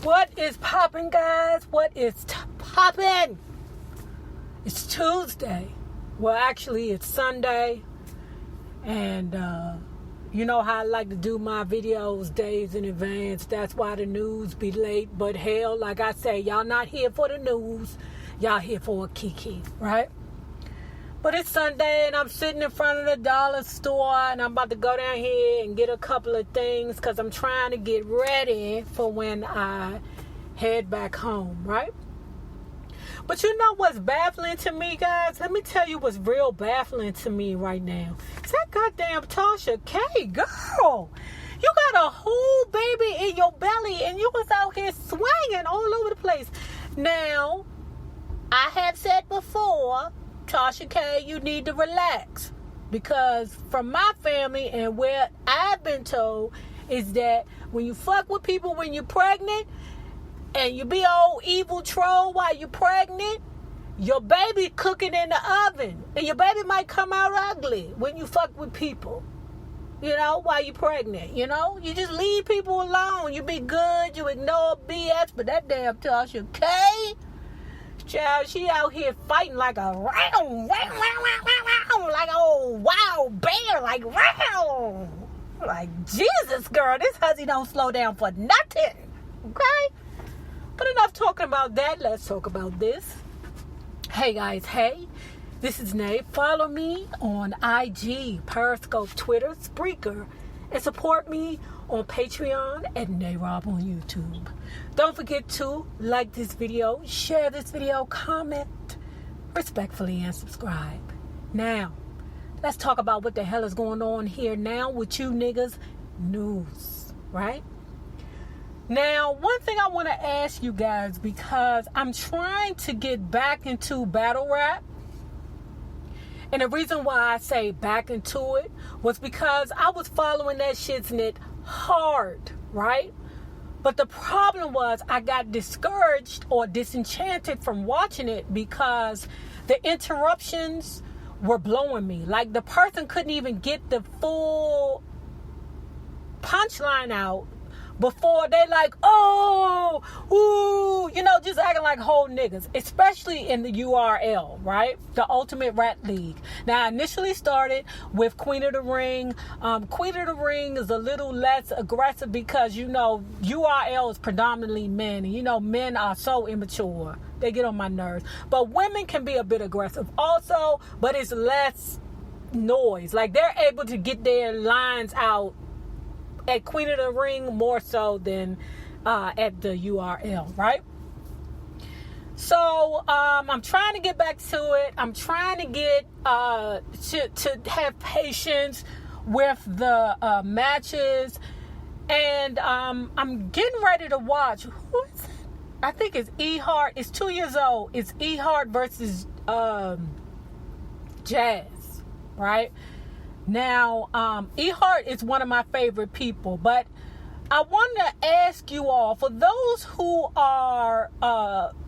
What is popping, guys? What is popping? It's Tuesday. Well, actually, it's Sunday. And you know how I like to do my videos days in advance. That's why the news be late. But hell, like I say, y'all not here for the news. Y'all here for a kiki, right? But it's Sunday and I'm sitting in front of the dollar store and I'm about to go down here and get a couple of things because I'm trying to get ready for when I head back home, right? But you know what's baffling to me, guys? Let me tell you what's real baffling to me right now. It's that goddamn TashaK, girl. You got a whole baby in your belly and you was out here swinging all over the place. Now, I have said before, TashaK, you need to relax. Because from my family and where I've been told is that when you fuck with people when you're pregnant and you be old evil troll while you're pregnant, your baby cooking in the oven. And your baby might come out ugly when you fuck with people. You know, while you're pregnant, you know? You just leave people alone. You be good, you ignore BS, but that damn TashaK, child, she out here fighting like a like a old wild bear, like Jesus, girl, this hussy don't slow down for nothing, okay? But enough talking about that. Let's talk about this. Hey guys, hey, this is Nate. Follow me on IG, Periscope, Twitter, Spreaker, and support me on Patreon and RHOA on YouTube. Don't forget to like this video, share this video, comment respectfully, and subscribe. Now, let's talk about what the hell is going on here now with you niggas news, right? Now, one thing I want to ask you guys, because I'm trying to get back into battle rap. And the reason why I say back into it was because I was following that shit's net hard, right? But the problem was I got discouraged or disenchanted from watching it because the interruptions were blowing me. Like the person couldn't even get the full punchline out before they like, oh, ooh, you know, just acting like whole niggas, especially in the URL, right? The Ultimate Rat League. Now, I initially started with Queen of the Ring. Queen of the Ring is a little less aggressive because, you know, URL is predominantly men. And, you know, men are so immature. They get on my nerves. But women can be a bit aggressive also, but it's less noise. Like, they're able to get their lines out at Queen of the Ring more so than at the URL, right? So I'm trying to get back to it. I'm trying to get to have patience with the matches, and I'm getting ready to watch. Who is it? I think it's E-Heart. It's 2 years old. It's E-Heart versus Jazz, right? Now, E-Heart is one of my favorite people, but I want to ask you all, for those who are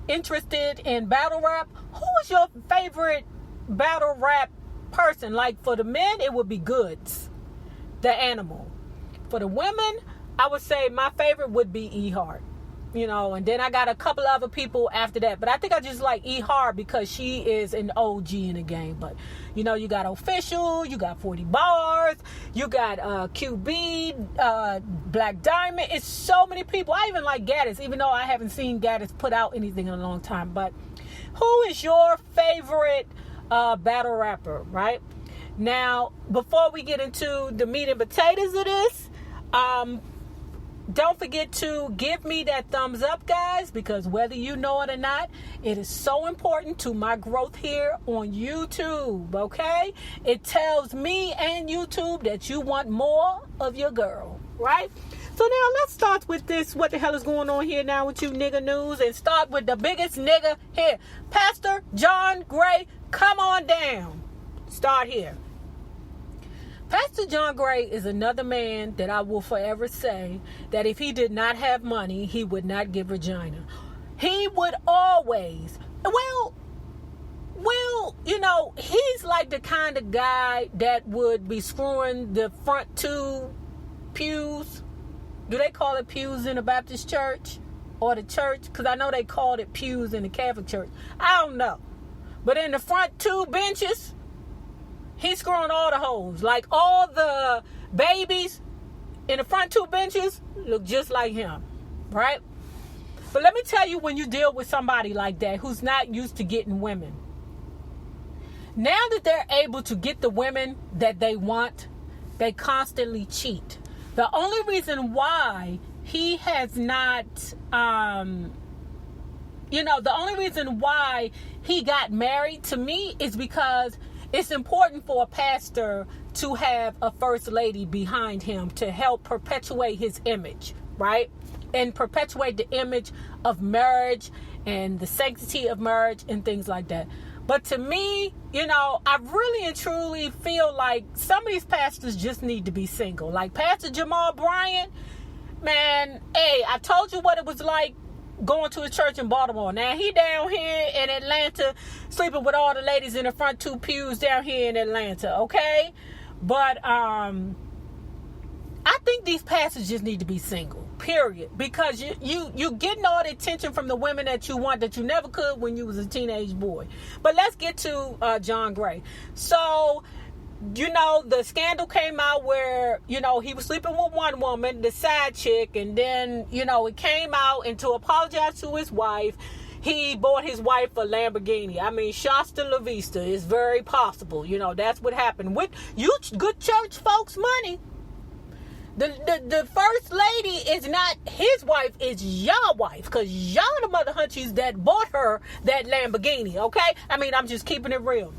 interested in battle rap, who is your favorite battle rap person? Like for the men, it would be Goods, the animal. For the women, I would say my favorite would be E-Heart. You know, and then I got a couple other people after that. But I think I just like E-Heart because she is an OG in the game. But, you know, you got Official, you got 40 Bars, you got QB, Black Diamond. It's so many people. I even like Gaddis, even though I haven't seen Gaddis put out anything in a long time. But who is your favorite battle rapper, right? Now, before we get into the meat and potatoes of this, don't forget to give me that thumbs up, guys, because whether you know it or not, it is so important to my growth here on YouTube, okay? It tells me and YouTube that you want more of your girl, right? So now let's start with this. What the hell is going on here now with you nigga news? And start with the biggest nigga here. Pastor John Gray, come on down. Start here. Pastor John Gray is another man that I will forever say that if he did not have money, he would not give Regina. He would always, well, you know, he's like the kind of guy that would be screwing the front two pews. Do they call it pews in a Baptist church? or the church, because I know they called it pews in the Catholic Church. I don't know. But in the front 2 benches, he's screwing all the hoes. Like all the babies in the front 2 benches look just like him, right? But let me tell you, when you deal with somebody like that who's not used to getting women, now that they're able to get the women that they want, they constantly cheat. The only reason why he has not, the only reason why he got married, to me, is because it's important for a pastor to have a first lady behind him to help perpetuate his image, right? And perpetuate the image of marriage and the sanctity of marriage and things like that. But to me, I really and truly feel like some of these pastors just need to be single. Like Pastor Jamal Bryant, man, hey, I told you what it was like going to a church in Baltimore. Now, he down here in Atlanta sleeping with all the ladies in the front 2 pews down here in Atlanta, okay? But I think these pastors just need to be single, period. Because you getting all the attention from the women that you want that you never could when you was a teenage boy. But let's get to John Gray. So, the scandal came out where, he was sleeping with one woman, the side chick, and then, it came out, and to apologize to his wife, he bought his wife a Lamborghini. I mean, Shasta La Vista is very possible. That's what happened. With you good church folks' money, the first lady is not his wife, it's your wife, because y'all the mother hunchies that bought her that Lamborghini, okay? I mean, I'm just keeping it real.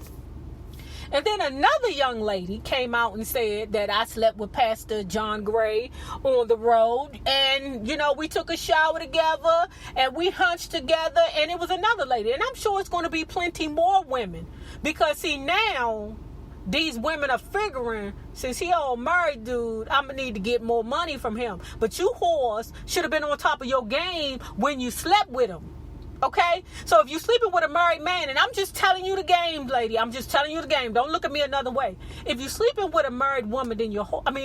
And then another young lady came out and said that I slept with Pastor John Gray on the road. And, we took a shower together and we hunched together. And it was another lady. And I'm sure it's going to be plenty more women. Because, see, now these women are figuring, since he old married dude, I'm going to need to get more money from him. But you whores should have been on top of your game when you slept with him. Okay? So if you're sleeping with a married man, and I'm just telling you the game, lady. I'm just telling you the game. Don't look at me another way. If you're sleeping with a married woman, then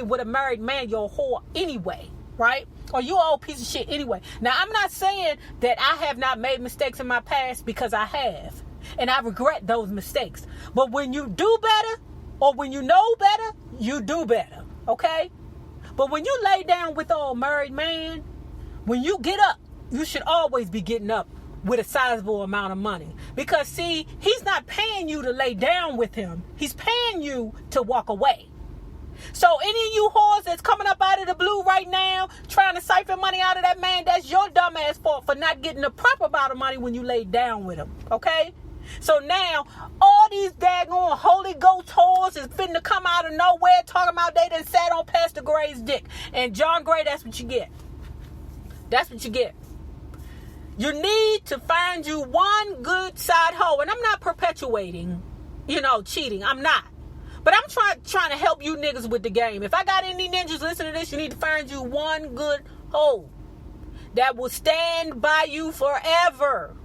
with a married man, you're a whore anyway. Right? Or you old piece of shit anyway. Now, I'm not saying that I have not made mistakes in my past, because I have. And I regret those mistakes. But when you do better, or when you know better, you do better. Okay? But when you lay down with an married man, when you get up, you should always be getting up with a sizable amount of money. Because, see, he's not paying you to lay down with him. He's paying you to walk away. So any of you whores that's coming up out of the blue right now, trying to siphon money out of that man, that's your dumb ass fault for not getting the proper amount of money when you lay down with him. Okay? So now, all these daggone Holy Ghost whores is finna come out of nowhere talking about they done sat on Pastor Gray's dick. And John Gray, that's what you get. That's what you get. You need to find you one good side hoe. And I'm not perpetuating, cheating. I'm not. But I'm trying to help you niggas with the game. If I got any ninjas listening to this, you need to find you one good hoe that will stand by you forever.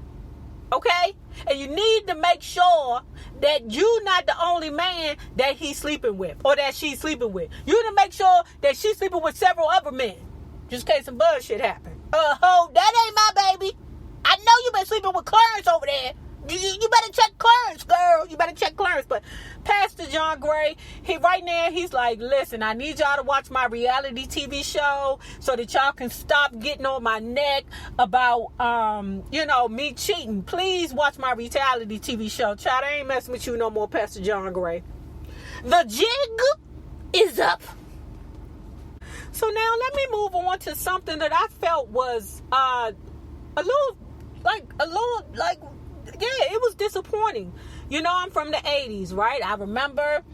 Okay? And you need to make sure that you're not the only man that he's sleeping with or that she's sleeping with. You need to make sure that she's sleeping with several other men. Just in case some bullshit happen. Ho, that ain't my baby. I know you been sleeping with Clarence over there. You better check Clarence, girl. You better check Clarence. But Pastor John Gray, right now, he's like, listen, I need y'all to watch my reality TV show so that y'all can stop getting on my neck about, me cheating. Please watch my reality TV show. Child, I ain't messing with you no more, Pastor John Gray. The jig is up. So now let me move on to something that I felt was it was disappointing. I'm from the 80s, right? I remember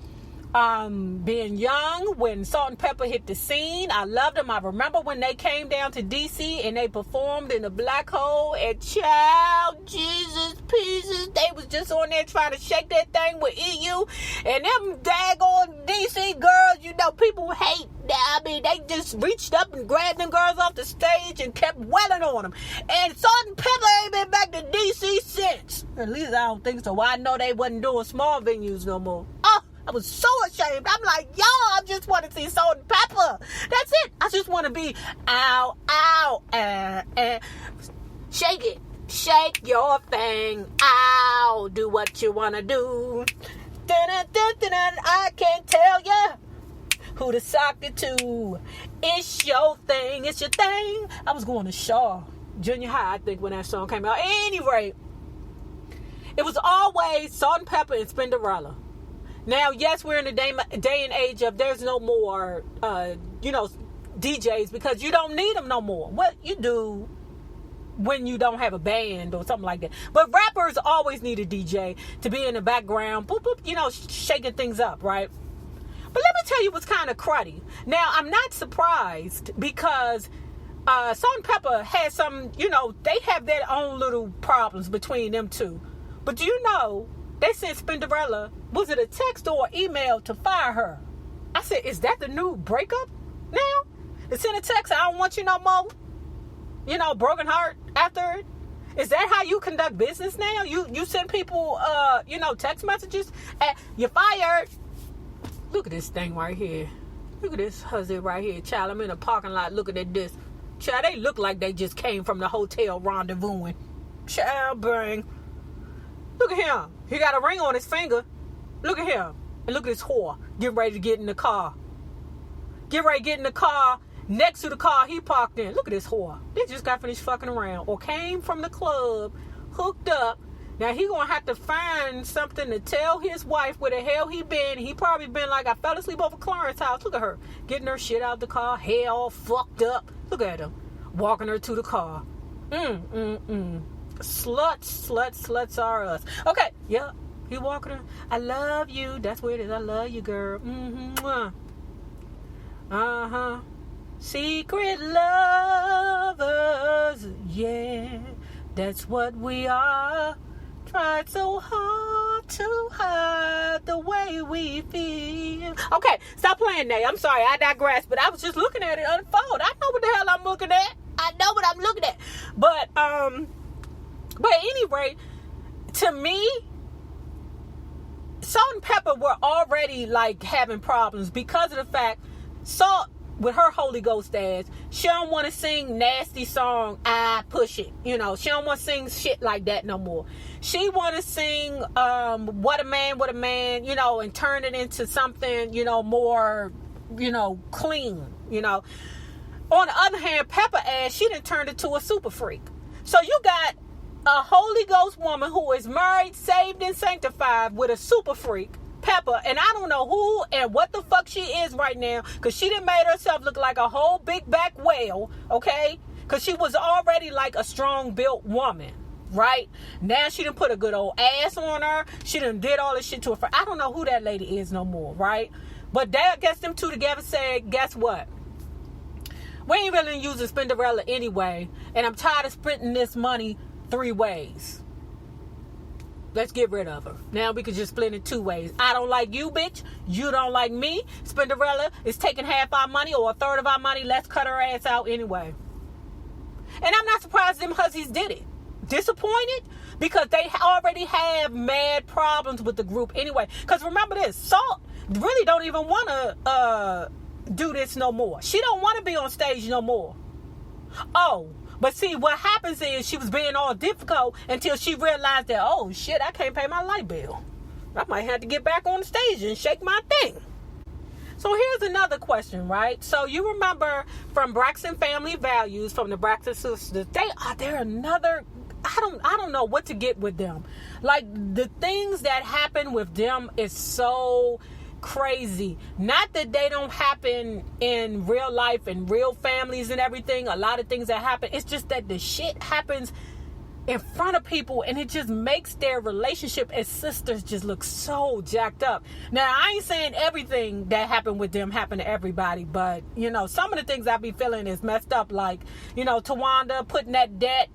being young when Salt-N-Pepa hit the scene. I loved them. I remember when they came down to DC and they performed in the Black Hole and child, Jesus pieces. They was just on there trying to shake that thing with EU. And them daggone DC girls, people hate. I mean, they just reached up and grabbed them girls off the stage and kept welling on them. And Salt-N-Pepa ain't been back to DC since. At least I don't think so. Well, I know they wasn't doing small venues no more. Oh, I was so ashamed. I'm like, yo, I just want to see Salt-N-Pepa. That's it. I just want to be ow, and shake it. Shake your thing. Ow, do what you want to do. I can't tell you who to sock it to. It's your thing. It's your thing. I was going to Shaw Junior High, I think, when that song came out. At any rate, it was always Salt-N-Pepa and Spinderella. Now, yes, we're in the day and age of there's no more, DJs, because you don't need them no more. What you do when you don't have a band or something like that. But rappers always need a DJ to be in the background, boop, boop, shaking things up, right? But let me tell you what's kind of cruddy. Now, I'm not surprised because Salt-N-Pepa has some, they have their own little problems between them two. But do you know, they sent Spinderella, was it a text or email to fire her? I said, is that the new breakup now? They sent a text, I don't want you no more. Broken heart after it. Is that how you conduct business now? You send people, text messages and you're fired. Look at this thing right here. Look at this hussy right here. Child, I'm in a parking lot looking at this. Child, they look like they just came from the hotel rendezvousing. Child, bang. Look at him. He got a ring on his finger. Look at him. And look at this whore. Get ready to get in the car. Get ready to get in the car next to the car he parked in. Look at this whore. They just got finished fucking around or came from the club, hooked up. Now he gonna have to find something to tell his wife where the hell he been. He probably been like, I fell asleep over Clarence's house. Look at her. Getting her shit out the car. Hair all fucked up. Look at him. Walking her to the car. Sluts are us. Okay, yeah. He walking her. I love you. That's where it is. I love you, girl. Secret lovers. Yeah. That's what we are. Tried so hard to hide the way we feel. Okay, stop playing that. I'm sorry, I digress. But I was just looking at it unfold. I know what the hell I'm looking at. I know what I'm looking at. But anyway, to me, Salt-N-Pepa were already like having problems because of the fact Salt, with her Holy Ghost ass, she don't want to sing nasty song, I push it. She don't want to sing shit like that no more. She want to sing what a man, and turn it into something, more, clean, On the other hand, Peppa ass, she done turned it to a super freak. So you got a Holy Ghost woman who is married, saved, and sanctified with a super freak, Peppa, and I don't know who and what the fuck she is right now, because she done made herself look like a whole big back whale, okay? Because she was already like a strong built woman, right? Now she done put a good old ass on her. She done did all this shit to her. I don't know who that lady is no more, right? But that gets them two together said, guess what? We ain't really using Spinderella anyway, and I'm tired of spending this money 3 ways. Let's get rid of her. Now we can just split it 2 ways. I don't like you, bitch. You don't like me. Spinderella is taking half our money or a third of our money. Let's cut her ass out anyway. And I'm not surprised them hussies did it. Disappointed? Because they already have mad problems with the group anyway. Because remember this, Salt really don't even want to do this no more. She don't want to be on stage no more. Oh, but see, what happens is she was being all difficult until she realized that, oh, shit, I can't pay my light bill. I might have to get back on the stage and shake my thing. So here's another question, right? So you remember from Braxton Family Values, from the Braxton sisters, they're another, I don't know what to get with them. Like, the things that happen with them is so crazy. Not that they don't happen in real life and real families and everything. A lot of things that happen. It's just that the shit happens in front of people and it just makes their relationship as sisters just look so jacked up. Now, I ain't saying everything that happened with them happened to everybody, but, some of the things I be feeling is messed up. Like, Tawanda putting that debt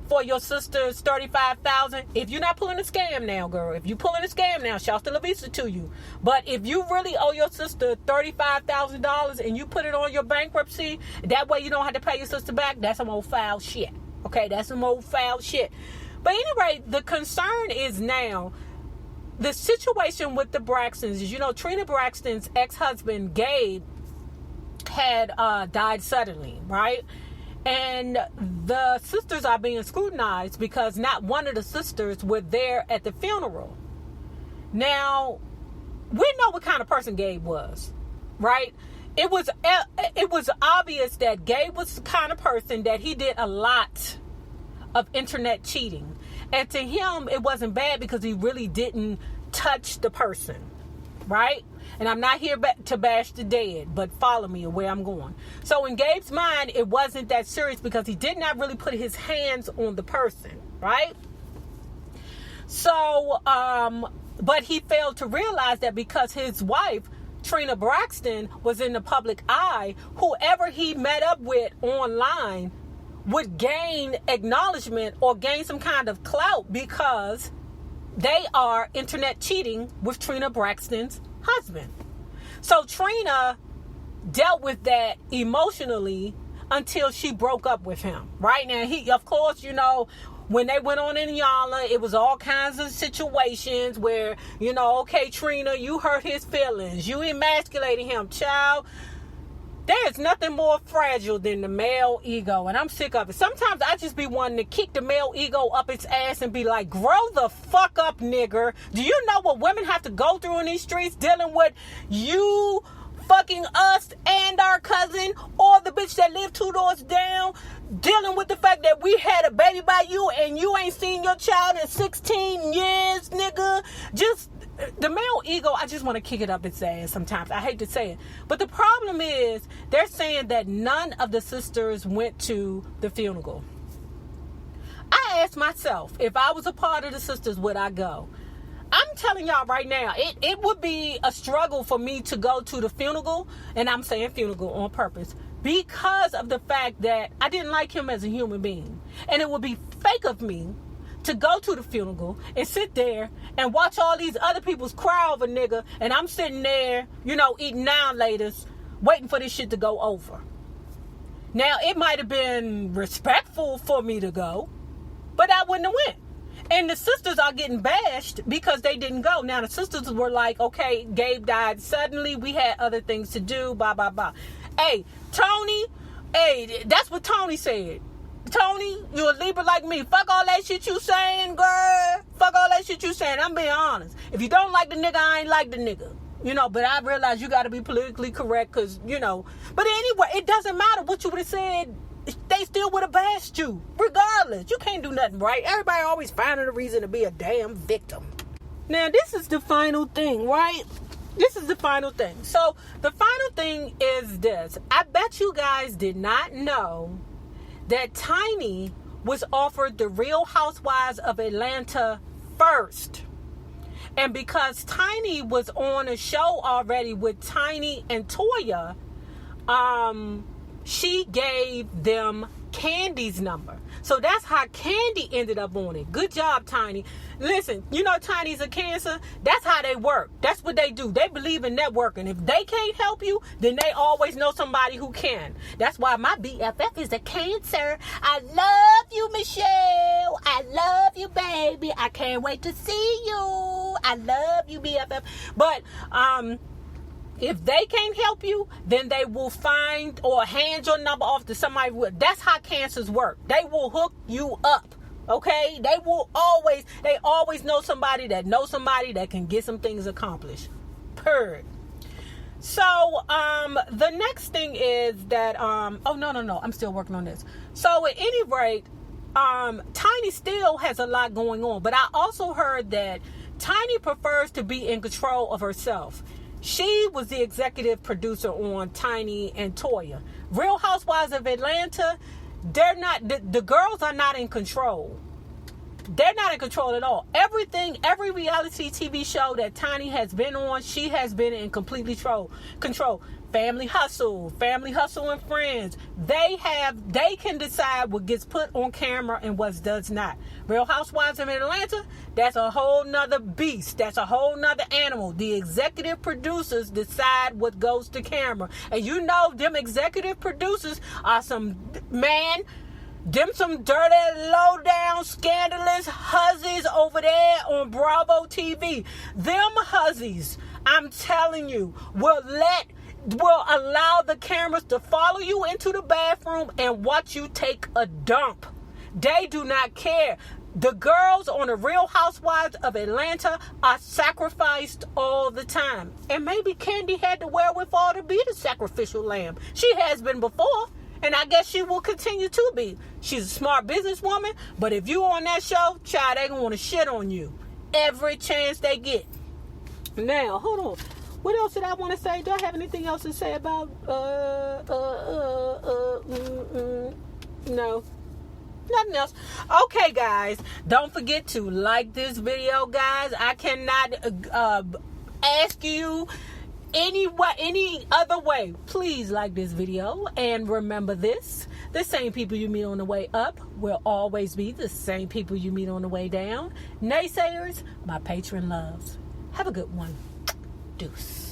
for your sister's $35,000. If you're not pulling a scam now, girl, if you pulling a scam now, shouts to La Vista to you. But if you really owe your sister $35,000 and you put it on your bankruptcy, that way you don't have to pay your sister back, that's some old foul shit. Okay, that's some old foul shit. But anyway, the concern is now, the situation with the Braxtons is, Trina Braxton's ex-husband, Gabe, had died suddenly, right? And the sisters are being scrutinized because not one of the sisters were there at the funeral. Now, we know what kind of person Gabe was, right? It was obvious that Gabe was the kind of person that he did a lot of internet cheating. And to him, it wasn't bad because he really didn't touch the person, right? And I'm not here to bash the dead, but follow me where I'm going. So in Gabe's mind, it wasn't that serious because he did not really put his hands on the person, right? So, but he failed to realize that because his wife, Trina Braxton, was in the public eye, whoever he met up with online would gain acknowledgement or gain some kind of clout because they are internet cheating with Trina Braxton's husband. So Trina dealt with that emotionally until she broke up with him. Right now, he, of course, when they went on in Yala, it was all kinds of situations where, okay, Trina, you hurt his feelings. You emasculated him, child. There's nothing more fragile than the male ego, and I'm sick of it. Sometimes I just be wanting to kick the male ego up its ass and be like, grow the fuck up, nigger. Do you know what women have to go through in these streets dealing with you fucking us and our cousin or the bitch that lived 2 doors down, dealing with the fact that we had a baby by you and you ain't seen your child in 16 years, nigga? Just the male ego, I just want to kick it up its ass sometimes. I hate to say it. But the problem is, they're saying that none of the sisters went to the funeral. I asked myself, if I was a part of the sisters, would I go? I'm telling y'all right now, it would be a struggle for me to go to the funeral, and I'm saying funeral on purpose, because of the fact that I didn't like him as a human being. And it would be fake of me to go to the funeral and sit there and watch all these other people's cry over nigga, and I'm sitting there, eating now-laters, waiting for this shit to go over. Now, it might have been respectful for me to go, but I wouldn't have went. And the sisters are getting bashed because they didn't go. Now, the sisters were like, okay, Gabe died suddenly. We had other things to do, blah, blah, blah. Hey, Tony, that's what Tony said. Tony, you a Libra like me. Fuck all that shit you saying, girl. Fuck all that shit you saying. I'm being honest. If you don't like the nigga, I ain't like the nigga. But I realize you got to be politically correct because, But anyway, it doesn't matter what you would have said. They still would have bashed you. Regardless. You can't do nothing right. Everybody always finding a reason to be a damn victim. Now, this is the final thing, right? This is the final thing. So, the final thing is this. I bet you guys did not know that Tiny was offered the Real Housewives of Atlanta first. And because Tiny was on a show already with Tiny and Toya, she gave them Candy's number. So that's how Candy ended up on it. Good job, Tiny. Listen, Tiny's a Cancer. That's how they work. That's what they do. They believe in networking. If they can't help you, then they always know somebody who can. That's why my BFF is a Cancer. I love you, Michelle. I love you, baby. I can't wait to see you. I love you, BFF. But, if they can't help you, then they will find or hand your number off to somebody. That's how Cancers work. They will hook you up. Okay? They always know somebody that can get some things accomplished. Purr. So, the next thing is that, no. I'm still working on this. So, at any rate, Tiny still has a lot going on. But I also heard that Tiny prefers to be in control of herself. She was the executive producer on Tiny and Toya. Real Housewives of Atlanta, they're not, the girls are not in control. They're not in control at all. Every reality TV show that Tiny has been on, she has been in completely control. Family Hustle and Friends. They can decide what gets put on camera and what does not. Real Housewives of Atlanta, that's a whole nother beast. That's a whole nother animal. The executive producers decide what goes to camera. And them executive producers are some, man, Them some dirty, low-down, scandalous hussies over there on Bravo TV. Them hussies, I'm telling you, will allow the cameras to follow you into the bathroom and watch you take a dump. They do not care. The girls on the Real Housewives of Atlanta are sacrificed all the time. And maybe Candy had the wherewithal to be the sacrificial lamb. She has been before. And I guess she will continue to be. She's a smart businesswoman. But if you on that show, child, they gonna want to shit on you every chance they get. Now, hold on. What else did I want to say? Do I have anything else to say about no, nothing else. Okay, guys, don't forget to like this video, guys. I cannot ask you any other way. Please like this video, and remember this: the same people you meet on the way up will always be the same people you meet on the way down. Naysayers, my patron loves. Have a good one. Deuce.